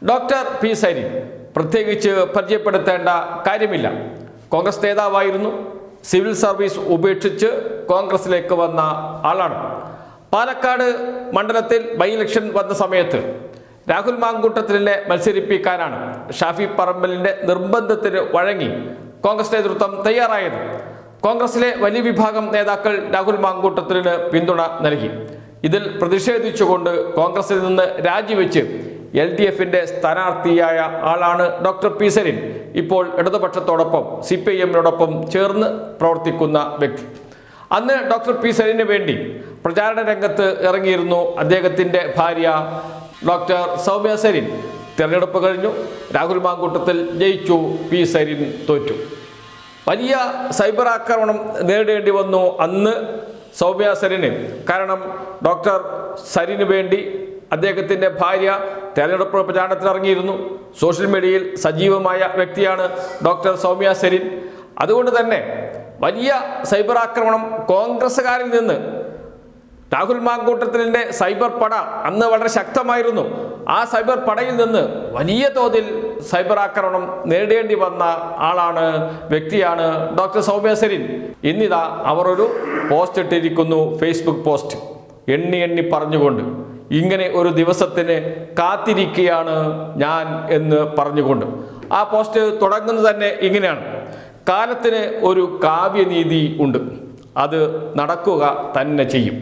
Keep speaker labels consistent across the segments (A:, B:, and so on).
A: Doctor P Sarin പ്രത്യേകിച്ച് പരിചയപ്പെടുത്തേണ്ട കാര്യമില്ല. കോൺഗ്രസ് നേതാവായിരുന്നു. സിവിൽ സർവീസ് ഉപേക്ഷിച്ച് കോൺഗ്രസിലേക്ക് വന്ന ആളാണ്. പാലക്കാട് മണ്ഡലത്തിൽ ബൈ ഇലക്ഷൻ വന്ന സമയത്ത് രാഹുൽ മാങ്കൂട്ടത്തിലിനെ മത്സരിപ്പിക്കാനാണ് ഷാഫി പറമ്പലിൻ്റെ നിർബന്ധത്തിന് വഴങ്ങി കോൺഗ്രസ് നേതൃത്വം തയ്യാറായത്. കോൺഗ്രസിലെ വലിയ വിഭാഗം നേതാക്കൾ രാഹുൽ മാങ്കൂട്ടത്തിലിന് പിന്തുണ നൽകി. ഇതിൽ പ്രതിഷേധിച്ചുകൊണ്ട് കോൺഗ്രസിൽ നിന്ന് രാജിവെച്ച് LDFിൻ്റെ സ്ഥാനാർത്ഥിയായ ആളാണ് ഡോക്ടർ പി സരിൻ. ഇപ്പോൾ ഇടതുപക്ഷത്തോടൊപ്പം CPIMനോടൊപ്പം ചേർന്ന് പ്രവർത്തിക്കുന്ന വ്യക്തി. അന്ന് ഡോക്ടർ പി സരിന് വേണ്ടി പ്രചാരണ രംഗത്ത് ഇറങ്ങിയിരുന്നു അദ്ദേഹത്തിൻ്റെ ഭാര്യ ഡോക്ടർ സൗമ്യ സരിൻ. തിരഞ്ഞെടുപ്പ് കഴിഞ്ഞു, രാഹുൽ മാങ്കൂട്ടത്തിൽ ജയിച്ചു, പി സരിൻ തോറ്റു. വലിയ സൈബർ ആക്രമണം നേരിടേണ്ടി വന്നു അന്ന് സൗമ്യ സരിന്. കാരണം ഡോക്ടർ സരിന് വേണ്ടി അദ്ദേഹത്തിൻ്റെ ഭാര്യ തെരഞ്ഞെടുപ്പ് പ്രചാരണത്തിൽ ഇറങ്ങിയിരുന്നു. സോഷ്യൽ മീഡിയയിൽ സജീവമായ വ്യക്തിയാണ് ഡോക്ടർ സൗമ്യ സരിൻ. അതുകൊണ്ട് തന്നെ വലിയ സൈബർ ആക്രമണം കോൺഗ്രസ്സുകാരിൽ നിന്ന്, രാഹുൽ മാങ്കൂട്ടത്തിലിൻ്റെ സൈബർ പട അന്ന് വളരെ ശക്തമായിരുന്നു. ആ സൈബർ പടയിൽ നിന്ന് വലിയ തോതിൽ സൈബർ ആക്രമണം നേരിടേണ്ടി വന്ന ആളാണ്, വ്യക്തിയാണ് ഡോക്ടർ സൗമ്യ സരിൻ. ഇന്നിതാ അവർ ഒരു പോസ്റ്റ് ഇട്ടിരിക്കുന്നു, ഫേസ്ബുക്ക് പോസ്റ്റ്, എണ്ണി പറഞ്ഞുകൊണ്ട് ഇങ്ങനെ ഒരു ദിവസത്തിന് കാത്തിരിക്കുകയാണ് ഞാൻ എന്ന് പറഞ്ഞുകൊണ്ട്. ആ പോസ്റ്റ് തുടങ്ങുന്നത് തന്നെ ഇങ്ങനെയാണ്: കാലത്തിന് ഒരു കാവ്യനീതി ഉണ്ട്, അത് നടക്കുക തന്നെ ചെയ്യും.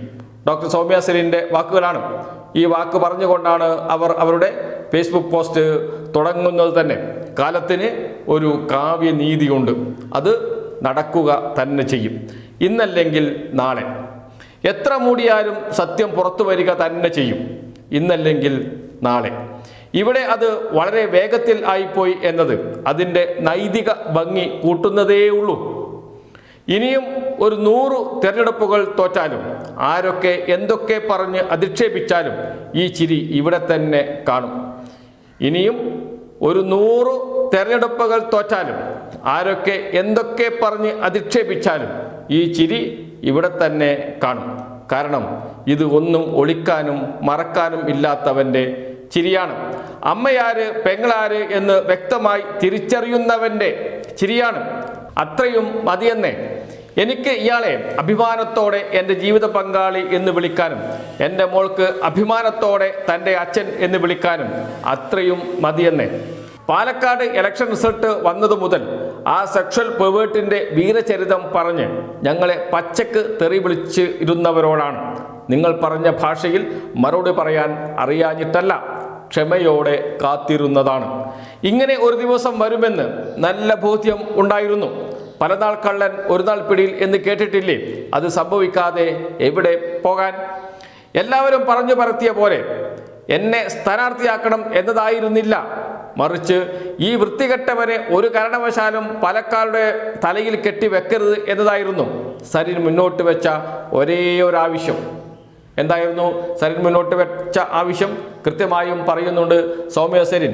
A: ഡോക്ടർ സൗമ്യ സരിൻ്റെ വാക്കുകളാണ്. ഈ വാക്ക് പറഞ്ഞുകൊണ്ടാണ് അവർ അവരുടെ ഫേസ്ബുക്ക് പോസ്റ്റ് തുടങ്ങുന്നത് തന്നെ. കാലത്തിന് ഒരു കാവ്യനീതിയുണ്ട്, അത് നടക്കുക തന്നെ ചെയ്യും. ഇന്നല്ലെങ്കിൽ നാളെ. എത്ര മൂടിയാലും സത്യം പുറത്തു വരിക തന്നെ ചെയ്യും, ഇന്നല്ലെങ്കിൽ നാളെ. ഇവിടെ അത് വളരെ വേഗത്തിൽ ആയിപ്പോയി എന്നത് അതിൻ്റെ നൈതിക ഭംഗി കൂട്ടുന്നതേയുള്ളൂ. ഇനിയും ഒരു 100 തെരഞ്ഞെടുപ്പുകൾ തോറ്റാലും, ആരൊക്കെ എന്തൊക്കെ പറഞ്ഞ് അധിക്ഷേപിച്ചാലും ഈ ചിരി ഇവിടെ തന്നെ കാണും. ഇനിയും ഒരു 100 തെരഞ്ഞെടുപ്പുകൾ തോറ്റാലും, ആരൊക്കെ എന്തൊക്കെ പറഞ്ഞ് അധിക്ഷേപിച്ചാലും ഈ ചിരി ഇവിടെ തന്നെ കാണും. കാരണം ഇത് ഒന്നും ഒളിക്കാനും മറക്കാനും ഇല്ലാത്തവൻ്റെ ചിരിയാണ്. അമ്മയാര് പെങ്ങളാര് എന്ന് വ്യക്തമായി തിരിച്ചറിയുന്നവൻ്റെ ചിരിയാണ്. അത്രയും മതിയെന്നേ. എനിക്ക് ഇയാളെ അഭിമാനത്തോടെ എൻ്റെ ജീവിത പങ്കാളി എന്ന് വിളിക്കാനും, എൻ്റെ മോൾക്ക് അഭിമാനത്തോടെ തൻ്റെ അച്ഛൻ എന്ന് വിളിക്കാനും അത്രയും മതിയെന്നേ. പാലക്കാട് ഇലക്ഷൻ റിസൾട്ട് വന്നതു മുതൽ ആ സെക്ഷൽ പെവേർട്ടിൻ്റെ വീരചരിതം പറഞ്ഞ് ഞങ്ങളെ പച്ചക്ക് തെറി വിളിച്ച് ഇരുന്നവരോടാണ് നിങ്ങൾ പറഞ്ഞ ഭാഷയിൽ മറുപടി പറയാൻ അറിയാഞ്ഞിട്ടല്ല, ക്ഷമയോടെ കാത്തിരുന്നതാണ്. ഇങ്ങനെ ഒരു ദിവസം വരുമെന്ന് നല്ല ബോധ്യം ഉണ്ടായിരുന്നു. പലനാൾ കള്ളൻ ഒരു നാൾ പിടിയിൽ എന്ന് കേട്ടിട്ടില്ലേ? അത് സംഭവിക്കാതെ എവിടെ പോകാൻ? എല്ലാവരും പറഞ്ഞു പരത്തിയ പോലെ എന്നെ സ്ഥാനാർത്ഥിയാക്കണം എന്നതായിരുന്നില്ല, മറിച്ച് ഈ വൃത്തികെട്ടവരെ ഒരു കാരണവശാലും പാലക്കാരുടെ തലയിൽ കെട്ടിവെക്കരുത് എന്നതായിരുന്നു സരിൻ മുന്നോട്ട് വെച്ച ഒരേ ഒരു ആവശ്യം. എന്തായിരുന്നു സരിൻ മുന്നോട്ട് വെച്ച ആവശ്യം? കൃത്യമായും പറയുന്നുണ്ട് സൗമ്യ സരിൻ.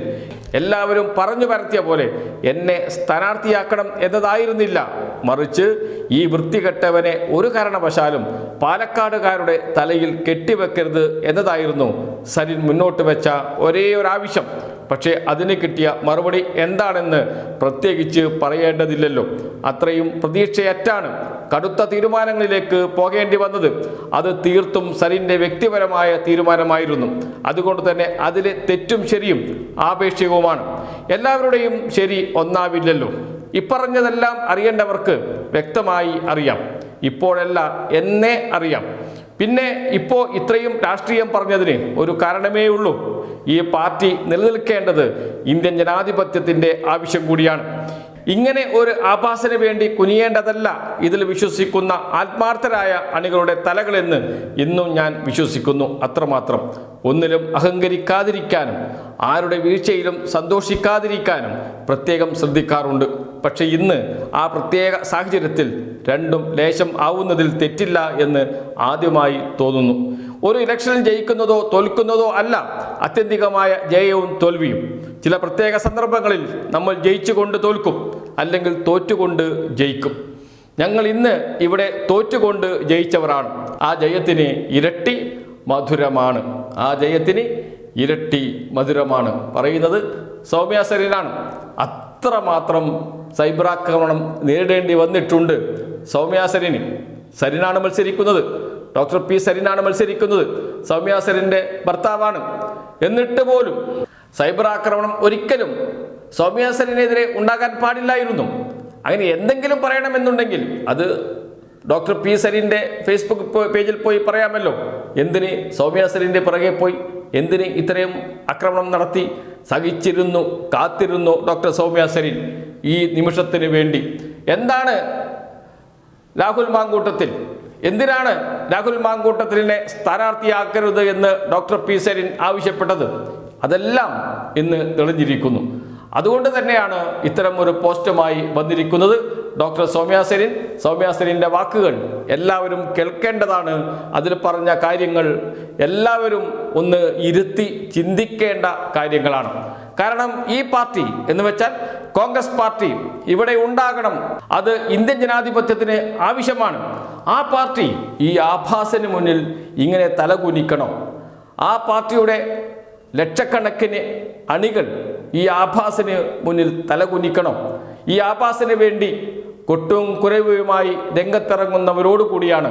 A: എല്ലാവരും പറഞ്ഞു പരത്തിയ പോലെ എന്നെ സ്ഥാനാർത്ഥിയാക്കണം എന്നതായിരുന്നില്ല, മറിച്ച് ഈ വൃത്തികെട്ടവനെ ഒരു കാരണവശാലും പാലക്കാടുകാരുടെ തലയിൽ കെട്ടിവെക്കരുത് എന്നതായിരുന്നു സരിൻ മുന്നോട്ട് വെച്ച ഒരേ ഒരു ആവശ്യം. പക്ഷേ അതിന് കിട്ടിയ മറുപടി എന്താണെന്ന് പ്രത്യേകിച്ച് പറയേണ്ടതില്ലല്ലോ. അത്രയും പ്രതീക്ഷയറ്റാണ് കടുത്ത തീരുമാനങ്ങളിലേക്ക് പോകേണ്ടി വന്നത്. അത് തീർത്തും സരിൻ്റെ വ്യക്തിപരമായ തീരുമാനമായിരുന്നു. അതുകൊണ്ട് തന്നെ അതിലെ തെറ്റും ശരിയും ആപേക്ഷികവുമാണ്. എല്ലാവരുടെയും ശരി ഒന്നാവില്ലല്ലോ. ഇപ്പറഞ്ഞതെല്ലാം അറിയേണ്ടവർക്ക് വ്യക്തമായി അറിയാം. ഇപ്പോഴല്ല എന്നേ അറിയാം. പിന്നെ ഇപ്പോൾ ഇത്രയും രാഷ്ട്രീയം പറഞ്ഞതിന് ഒരു കാരണമേ ഉള്ളൂ. ഈ പാർട്ടി നിലനിൽക്കേണ്ടത് ഇന്ത്യൻ ജനാധിപത്യത്തിൻ്റെ ആവശ്യം കൂടിയാണ്. ഇങ്ങനെ ഒരു ആഭാസന് വേണ്ടി കുനിയേണ്ടതല്ല ഇതിൽ വിശ്വസിക്കുന്ന ആത്മാർത്ഥരായ അണികളുടെ തലകളെന്ന് ഇന്നും ഞാൻ വിശ്വസിക്കുന്നു. അത്രമാത്രം. ഒന്നിലും അഹങ്കരിക്കാതിരിക്കാനും ആരുടെ വീഴ്ചയിലും സന്തോഷിക്കാതിരിക്കാനും പ്രത്യേകം ശ്രദ്ധിക്കാറുണ്ട്. പക്ഷെ ഇന്ന് ആ പ്രത്യേക സാഹചര്യത്തിൽ രണ്ടും ലേശം ആവുന്നതിൽ തെറ്റില്ല എന്ന് ആദ്യമായി തോന്നുന്നു. ഒരു ഇലക്ഷനിൽ ജയിക്കുന്നതോ തോൽക്കുന്നതോ അല്ല ആത്യന്തികമായ ജയവും തോൽവിയും. ചില പ്രത്യേക സന്ദർഭങ്ങളിൽ നമ്മൾ ജയിച്ചുകൊണ്ട് തോൽക്കും, അല്ലെങ്കിൽ തോറ്റുകൊണ്ട് ജയിക്കും. ഞങ്ങൾ ഇന്ന് ഇവിടെ തോറ്റുകൊണ്ട് ജയിച്ചവരാണ്. ആ ജയത്തിന് ഇരട്ടി മധുരമാണ്. ആ ജയത്തിന് ഇരട്ടി മധുരമാണ് പറയുന്നത് സൗമ്യ സരീനാണ്. അത്രമാത്രം സൈബർ ആക്രമണം നേരിടേണ്ടി വന്നിട്ടുണ്ട് സൗമ്യ സരീന്. സരീനാണ് മത്സരിക്കുന്നത്, ഡോക്ടർ പി സരീനാണ് മത്സരിക്കുന്നത്, സൗമ്യ സരീൻ്റെ ഭർത്താവാണ്. എന്നിട്ട് പോലും സൈബർ ആക്രമണം ഒരിക്കലും സൗമ്യ സരീനെതിരെ ഉണ്ടാകാൻ പാടില്ലായിരുന്നു. അങ്ങനെ എന്തെങ്കിലും പറയണമെന്നുണ്ടെങ്കിൽ അത് ഡോക്ടർ പി സരീൻ്റെ ഫേസ്ബുക്ക് പേജിൽ പോയി പറയാമല്ലോ. എന്തിന് സൗമ്യ സരീൻ്റെ പിറകെ പോയി, എന്തിന് ഇത്രയും ആക്രമണം നടത്തി? സഹിച്ചിരുന്നു, കാത്തിരുന്നു ഡോക്ടർ സൗമ്യ സരീൻ ഈ നിമിഷത്തിന് വേണ്ടി. എന്താണ് രാഹുൽ മാങ്കൂട്ടത്തിൽ, എന്തിനാണ് രാഹുൽ മാങ്കൂട്ടത്തിലിനെ സ്ഥാനാർത്ഥിയാക്കരുത് എന്ന് ഡോക്ടർ പി സരീൻ ആവശ്യപ്പെട്ടത്? അതെല്ലാം ഇന്ന് തെളിഞ്ഞിരിക്കുന്നു. അതുകൊണ്ട് തന്നെയാണ് ഇത്തരം ഒരു പോസ്റ്റുമായി വന്നിരിക്കുന്നത് ഡോക്ടർ സൗമ്യ സരീൻ. സൗമ്യ സരീൻ്റെ വാക്കുകൾ എല്ലാവരും കേൾക്കേണ്ടതാണ്. അതിൽ പറഞ്ഞ കാര്യങ്ങൾ എല്ലാവരും ഒന്ന് ഇരുത്തി ചിന്തിക്കേണ്ട കാര്യങ്ങളാണ്. കാരണം ഈ പാർട്ടി എന്ന് വെച്ചാൽ കോൺഗ്രസ് പാർട്ടി ഇവിടെ ഉണ്ടാകണം, അത് ഇന്ത്യൻ ജനാധിപത്യത്തിന് ആവശ്യമാണ്. ആ പാർട്ടി ഈ ആഭാസന് മുന്നിൽ ഇങ്ങനെ തലകുനിക്കണോ? ആ പാർട്ടിയുടെ ലക്ഷക്കണക്കിന് അണികൾ ഈ ആഭാസന് മുന്നിൽ തലകുനിക്കണോ? ഈ ആഭാസന് വേണ്ടി കൊട്ടും കുരവുമായി രംഗത്തിറങ്ങുന്നവരോട് കൂടിയാണ്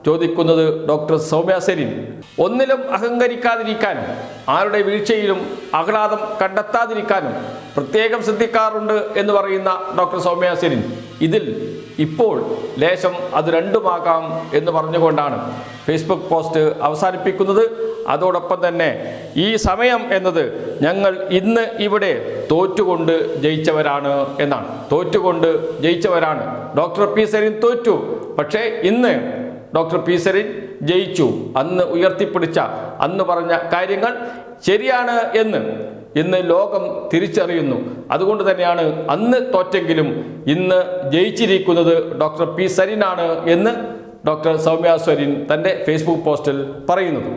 A: ചോദിക്കുന്നത് ഡോക്ടർ സൗമ്യ സരീൻ. ഒന്നിലും അഹങ്കരിക്കാതിരിക്കാനും ആരുടെ വീഴ്ചയിലും ആഹ്ലാദം കണ്ടെത്താതിരിക്കാനും പ്രത്യേകം ശ്രദ്ധിക്കാറുണ്ട് എന്ന് പറയുന്ന ഡോക്ടർ സൗമ്യ സരീൻ ഇതിൽ ഇപ്പോൾ ലേശം അത് രണ്ടുമാകാം എന്ന് പറഞ്ഞുകൊണ്ടാണ് ഫേസ്ബുക്ക് പോസ്റ്റ് അവസാനിപ്പിക്കുന്നത്. അതോടൊപ്പം തന്നെ ഈ സമയം എന്നത് ഞങ്ങൾ ഇന്ന് ഇവിടെ തോറ്റുകൊണ്ട് ജയിച്ചവരാണ് എന്നാണ്. തോറ്റുകൊണ്ട് ജയിച്ചവരാണ്. ഡോക്ടർ പി സരീൻ തോറ്റു, പക്ഷേ ഇന്ന് ഡോക്ടർ പി സരീൻ ജയിച്ചു. അന്ന് ഉയർത്തിപ്പിടിച്ച, അന്ന് പറഞ്ഞ കാര്യങ്ങൾ ശരിയാണ് എന്ന് ഇന്ന് ലോകം തിരിച്ചറിയുന്നു. അതുകൊണ്ട് തന്നെയാണ് അന്ന് തോറ്റെങ്കിലും ഇന്ന് ജയിച്ചിരിക്കുന്നത് ഡോക്ടർ പി സരീനാണ് എന്ന് ഡോക്ടർ സൗമ്യ സരീൻ തൻ്റെ ഫേസ്ബുക്ക് പോസ്റ്റിൽ പറയുന്നത്.